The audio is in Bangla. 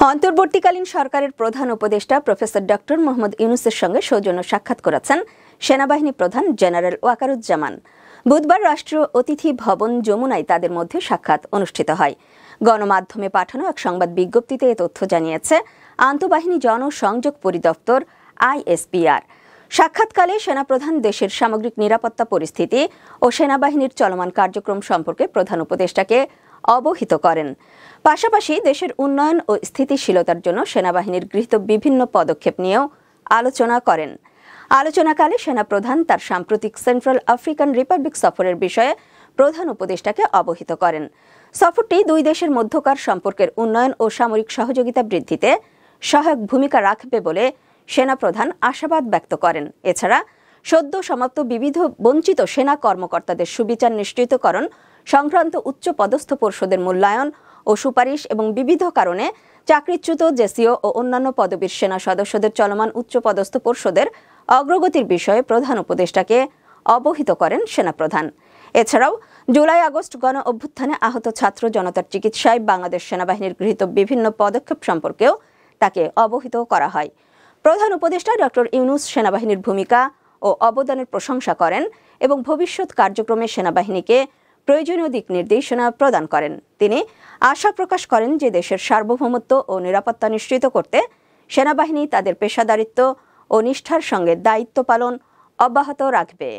অন্তর্বর্তীকালীন সরকারের প্রধান উপদেষ্টা প্রফেসর ডক্টর মোহাম্মদ ইউনূসের সঙ্গে সৌজন্য সাক্ষাৎ করেছেন সেনাবাহিনী প্রধান জেনারেল ওয়াকারুজ্জামান। বুধবার রাষ্ট্রীয় অতিথি ভবন যমুনায় তাদের মধ্যে সাক্ষাৎ অনুষ্ঠিত হয়। গণমাধ্যমে পাঠানো এক সংবাদ বিজ্ঞপ্তিতে এ তথ্য জানিয়েছে আন্তঃবাহিনী জনসংযোগ পরিদপ্তর ISPR। সাক্ষাৎকালে সেনাপ্রধান দেশের সামগ্রিক নিরাপত্তা পরিস্থিতি ও সেনাবাহিনীর চলমান কার্যক্রম সম্পর্কে প্রধান উপদেষ্টাকে অবহিত করেন। পাশাপাশি দেশের উন্নয়ন ও স্থিতিশীলতার জন্য সেনাবাহিনীর গৃহীত বিভিন্ন পদক্ষেপ নিয়েও আলোচনা করেন। আলোচনাকালে সেনাপ্রধান তার সাম্প্রতিক সেন্ট্রাল আফ্রিকান রিপাবলিক সফরের বিষয়ে প্রধান উপদেষ্টাকে অবহিত করেন। সফরটি দুই দেশের মধ্যকার সম্পর্কের উন্নয়ন ও সামরিক সহযোগিতা বৃদ্ধিতে সহায়ক ভূমিকা রাখবে বলে সেনাপ্রধান আশাবাদ ব্যক্ত করেন। এছাড়া সদ্য সমাপ্ত বিবিধ বঞ্চিত সেনা কর্মকর্তাদের সুবিচার নিশ্চিতকরণ সংক্রান্ত উচ্চ পদস্থ পর্ষদের মূল্যায়ন ও সুপারিশ এবং বিবিধ কারণে চাকরিচ্যুত জেসিও ও অন্যান্য পদবীর সেনা সদস্যদের চলমান উচ্চ পদস্থ পর্ষদের অগ্রগতির বিষয়ে প্রধান উপদেষ্টাকে অবহিত করেন সেনাপ্রধান। এছাড়াও জুলাই আগস্ট গণ অভ্যুত্থানে আহত ছাত্র জনতার চিকিৎসায় বাংলাদেশ সেনাবাহিনীর গৃহীত বিভিন্ন পদক্ষেপ সম্পর্কেও তাকে অবহিত করা হয়। প্রধান উপদেষ্টা ডক্টর ইউনূস সেনাবাহিনীর ভূমিকা ও অবদানের প্রশংসা করেন এবং ভবিষ্যৎ কার্যক্রমে সেনাবাহিনীকে প্রয়োজনীয় দিক নির্দেশনা প্রদান করেন। তিনি আশা প্রকাশ করেন যে দেশের সার্বভৌমত্ব ও নিরাপত্তা নিশ্চিত করতে সেনাবাহিনী তাদের পেশাদারিত্ব ও নিষ্ঠার সঙ্গে দায়িত্ব পালন অব্যাহত রাখবে।